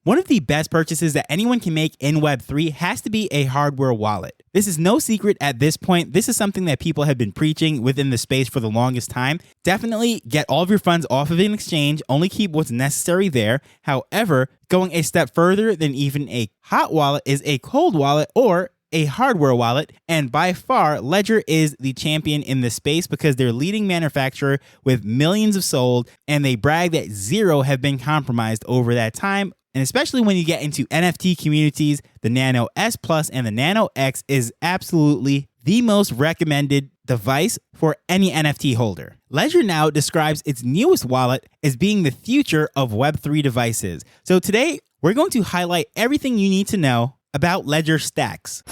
One of the best purchases that anyone can make in Web3 has to be a hardware wallet. This is no secret at this point. This is something that people have been preaching within the space for the longest time. Definitely get all of your funds off of an exchange, only keep what's necessary there. However, going a step further than even a hot wallet is a cold wallet or a hardware wallet, and by far Ledger is the champion in this space because they're leading manufacturer with millions of sold, and they brag that zero have been compromised over that time. And especially when you get into NFT communities, the Nano S Plus and the Nano X is absolutely the most recommended device for any NFT holder. Ledger now describes its newest wallet as being the future of Web3 devices. So today, we're going to highlight everything you need to know about Ledger Stax.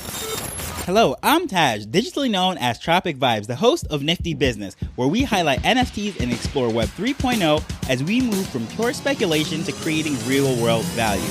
Hello, I'm Taj, digitally known as Tropic Vibes, the host of Nifty Business, where we highlight NFTs and explore Web 3.0 as we move from pure speculation to creating real-world value.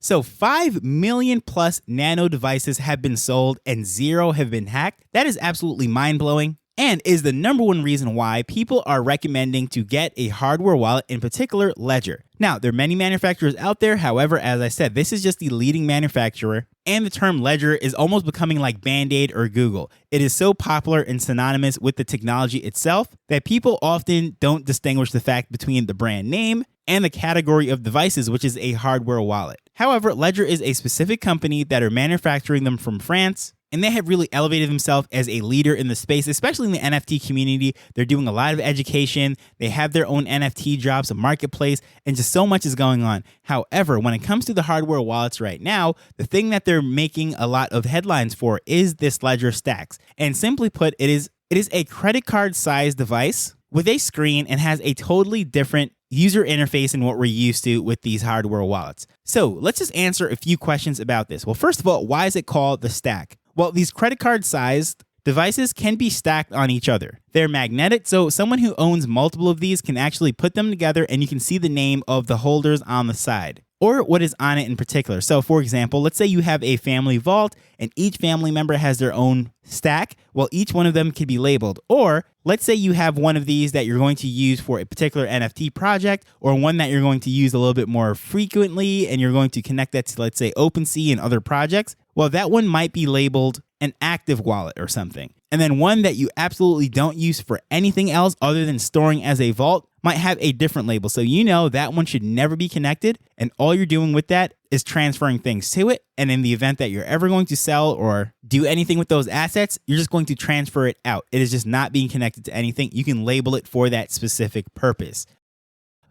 So 5 million plus nano devices have been sold and zero have been hacked. That is absolutely mind-blowing, and is the number one reason why people are recommending to get a hardware wallet, in particular Ledger. Now, there are many manufacturers out there. However, as I said, this is just the leading manufacturer, and the term Ledger is almost becoming like Band-Aid or Google. It is so popular and synonymous with the technology itself that people often don't distinguish the fact between the brand name and the category of devices, which is a hardware wallet. However, Ledger is a specific company that are manufacturing them from France, and they have really elevated themselves as a leader in the space, especially in the NFT community. They're doing a lot of education. They have their own NFT drops, a marketplace, and just so much is going on. However, when it comes to the hardware wallets right now, the thing that they're making a lot of headlines for is this Ledger Stax. And simply put, it is a credit card sized device with a screen and has a totally different user interface than what we're used to with these hardware wallets. So let's just answer a few questions about this. Well, first of all, why is it called the Stack? Well, these credit card sized devices can be stacked on each other. They're magnetic, so someone who owns multiple of these can actually put them together and you can see the name of the holders on the side, or what is on it in particular. So for example, let's say you have a family vault and each family member has their own stack. Well, each one of them can be labeled. Or let's say you have one of these that you're going to use for a particular NFT project, or one that you're going to use a little bit more frequently and you're going to connect that to, let's say, OpenSea and other projects. Well, that one might be labeled an active wallet or something. And then one that you absolutely don't use for anything else other than storing as a vault might have a different label. So you know that one should never be connected, and all you're doing with that is transferring things to it. And in the event that you're ever going to sell or do anything with those assets, you're just going to transfer it out. It is just not being connected to anything. You can label it for that specific purpose.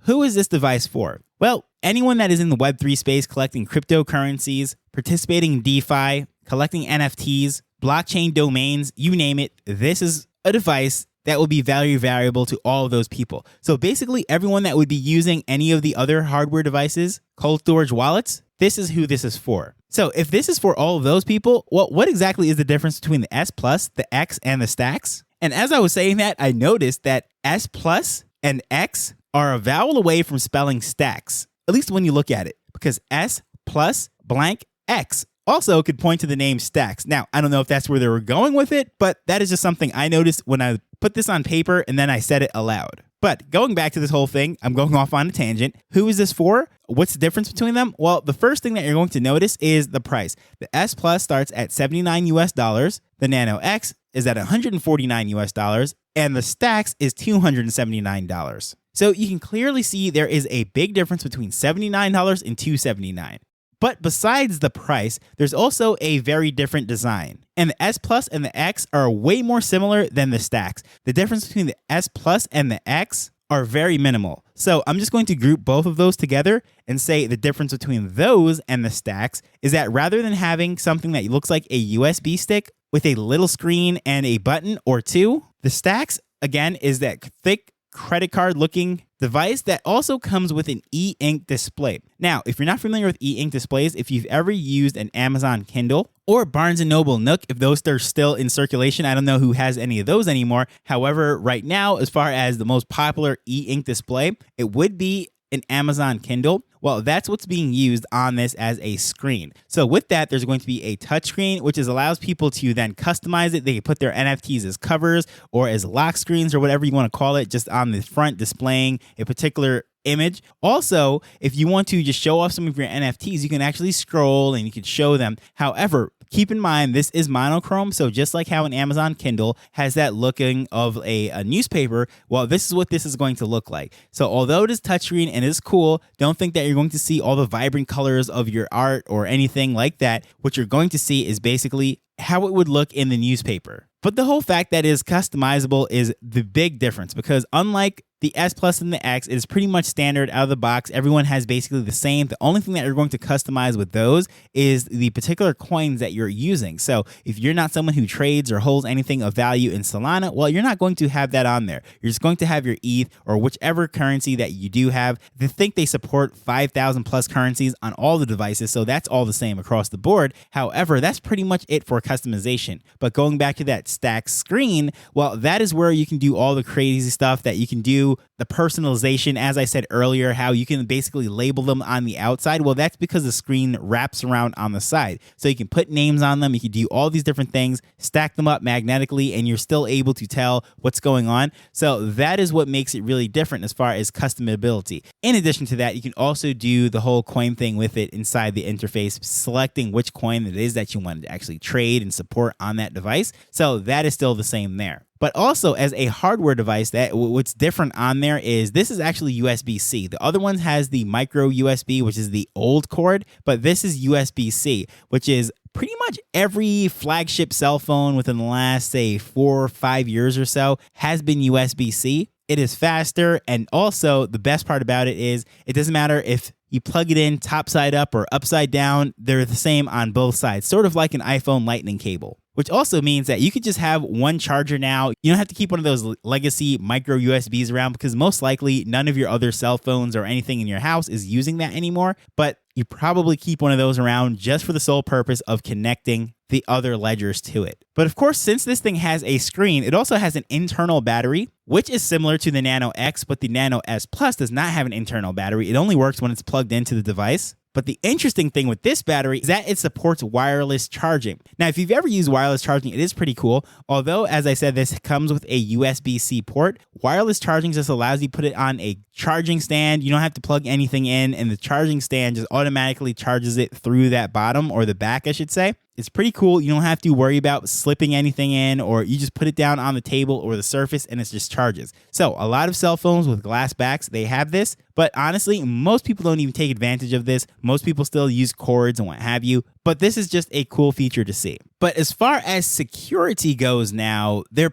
Who is this device for? Well, anyone that is in the Web3 space collecting cryptocurrencies, participating in DeFi, collecting NFTs, blockchain domains, you name it, this is a device that will be value variable to all of those people. So basically everyone that would be using any of the other hardware devices, cold storage wallets, this is who this is for. So if this is for all of those people, well, what exactly is the difference between the S Plus, the X, and the Stax? And as I was saying that, I noticed that S Plus and X are a vowel away from spelling stacks, at least when you look at it, because S plus blank X also could point to the name Stax. Now, I don't know if that's where they were going with it, but that is just something I noticed when I put this on paper and then I said it aloud. But going back to this whole thing, I'm going off on a tangent. Who is this for? What's the difference between them? Well, the first thing that you're going to notice is the price. The S Plus starts at $79 US. The Nano X is at $149 US, and the Stax is $279. So you can clearly see there is a big difference between $79 and $279. But besides the price, there's also a very different design. And the S Plus and the X are way more similar than the Stax. The difference between the S Plus and the X are very minimal. So I'm just going to group both of those together and say the difference between those and the Stax is that rather than having something that looks like a USB stick with a little screen and a button or two, the Stax, again, is that thick credit card looking device that also comes with an e-ink display. Now, if you're not familiar with e-ink displays, if you've ever used an Amazon Kindle or Barnes & Noble Nook, if those are still in circulation, I don't know who has any of those anymore. However, right now, as far as the most popular e-ink display, it would be an Amazon Kindle, well, that's what's being used on this as a screen. So with that, there's going to be a touchscreen, which allows people to then customize it. They can put their NFTs as covers or as lock screens or whatever you want to call it, just on the front displaying a particular image. Also, if you want to just show off some of your NFTs, you can actually scroll and you can show them. However, keep in mind, this is monochrome. So just like how an Amazon Kindle has that looking of a newspaper, well, this is what this is going to look like. So although it is touchscreen and is cool, don't think that you're going to see all the vibrant colors of your art or anything like that. What you're going to see is basically how it would look in the newspaper. But the whole fact that it is customizable is the big difference, because unlike the S Plus and the X, it is pretty much standard out of the box. Everyone has basically the same. The only thing that you're going to customize with those is the particular coins that you're using. So if you're not someone who trades or holds anything of value in Solana, well, you're not going to have that on there. You're just going to have your ETH or whichever currency that you do have. They think they support 5,000 plus currencies on all the devices, so that's all the same across the board. However, that's pretty much it for customization. But going back to that Stacx screen, well, that is where you can do all the crazy stuff that you can do. The personalization, as I said earlier, how you can basically label them on the outside. Well, that's because the screen wraps around on the side. So you can put names on them. You can do all these different things, stack them up magnetically, and you're still able to tell what's going on. So that is what makes it really different as far as customability. In addition to that, you can also do the whole coin thing with it inside the interface, selecting which coin it is that you want to actually trade and support on that device. So that is still the same there. But also as a hardware device, that what's different on there is this is actually USB-C. The other one has the micro USB, which is the old cord, but this is USB-C, which is pretty much every flagship cell phone within the last, say, 4 or 5 years or so has been USB-C. It is faster, and also the best part about it is it doesn't matter if you plug it in top side up or upside down, they're the same on both sides, sort of like an iPhone Lightning cable. Which also means that you could just have one charger now. You don't have to keep one of those legacy micro USBs around, because most likely none of your other cell phones or anything in your house is using that anymore. But you probably keep one of those around just for the sole purpose of connecting the other ledgers to it. But of course, since this thing has a screen, it also has an internal battery, which is similar to the Nano X, but the Nano S Plus does not have an internal battery. It only works when it's plugged into the device. But the interesting thing with this battery is that it supports wireless charging. Now, if you've ever used wireless charging, it is pretty cool. Although, as I said, this comes with a USB-C port. Wireless charging just allows you to put it on a charging stand. You don't have to plug anything in, and the charging stand just automatically charges it through that bottom, or the back, I should say. It's pretty cool. You don't have to worry about slipping anything in, or you just put it down on the table or the surface and it just charges. So a lot of cell phones with glass backs, they have this, but honestly, most people don't even take advantage of this. Most people still use cords and what have you, but this is just a cool feature to see. But as far as security goes now, they're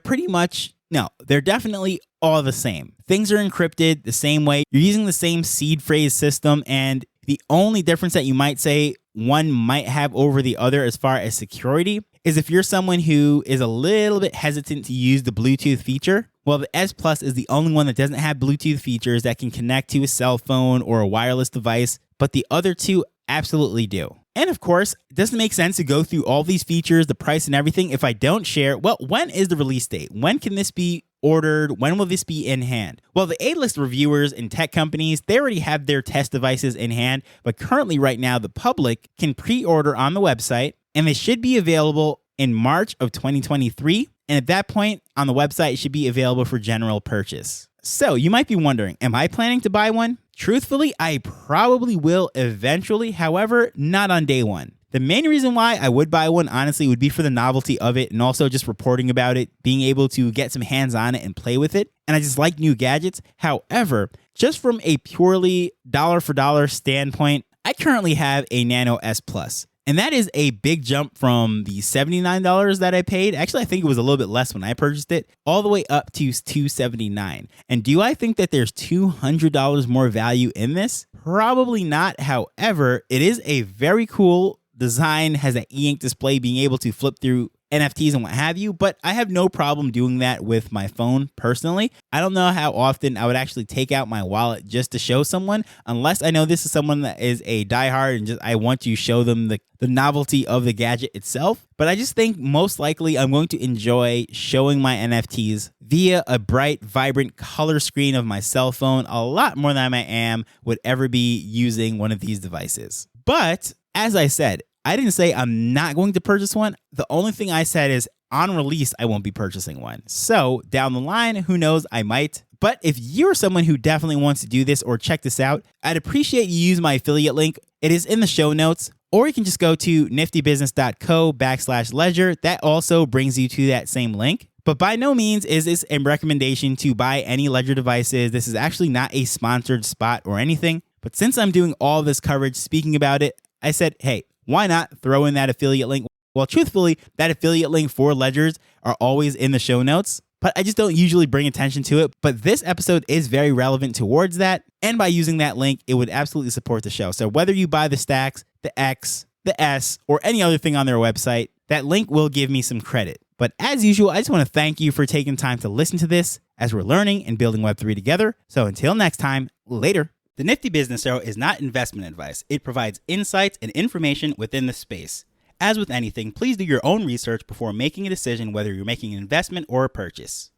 definitely all the same. Things are encrypted the same way. You're using the same seed phrase system, and the only difference that you might say one might have over the other as far as security is if you're someone who is a little bit hesitant to use the Bluetooth feature. Well, the S Plus is the only one that doesn't have Bluetooth features that can connect to a cell phone or a wireless device, but the other two absolutely do. And of course, it doesn't make sense to go through all these features, the price and everything, if I don't share, well, when is the release date? When can this be ordered? When will this be in hand? Well, the A-list reviewers and tech companies, they already have their test devices in hand, but currently right now, the public can pre-order on the website, and they should be available in March of 2023. And at that point, on the website, it should be available for general purchase. So you might be wondering, am I planning to buy one? Truthfully, I probably will eventually, however, not on day one. The main reason why I would buy one, honestly, would be for the novelty of it, and also just reporting about it, being able to get some hands on it and play with it. And I just like new gadgets. However, just from a purely dollar for dollar standpoint, I currently have a Nano S Plus. And that is a big jump from the $79 that I paid. Actually, I think it was a little bit less when I purchased it, all the way up to $279. And do I think that there's $200 more value in this? Probably not. However, it is a very cool design, has an e-ink display, being able to flip through NFTs and what have you, but I have no problem doing that with my phone personally. I don't know how often I would actually take out my wallet just to show someone, unless I know this is someone that is a diehard and just I want to show them the novelty of the gadget itself. But I just think most likely I'm going to enjoy showing my NFTs via a bright, vibrant color screen of my cell phone a lot more than I would ever be using one of these devices. But as I said, I didn't say I'm not going to purchase one. The only thing I said is on release, I won't be purchasing one. So down the line, who knows, I might. But if you're someone who definitely wants to do this or check this out, I'd appreciate you use my affiliate link. It is in the show notes, or you can just go to niftybusiness.co/ledger. That also brings you to that same link. But by no means is this a recommendation to buy any Ledger devices. This is actually not a sponsored spot or anything. But since I'm doing all this coverage speaking about it, I said, hey, why not throw in that affiliate link? Well, truthfully, that affiliate link for Ledgers are always in the show notes, but I just don't usually bring attention to it. But this episode is very relevant towards that. And by using that link, it would absolutely support the show. So whether you buy the Stacks, the X, the S, or any other thing on their website, that link will give me some credit. But as usual, I just want to thank you for taking time to listen to this as we're learning and building Web3 together. So until next time, later. The Nifty Business Arrow is not investment advice. It provides insights and information within the space. As with anything, please do your own research before making a decision whether you're making an investment or a purchase.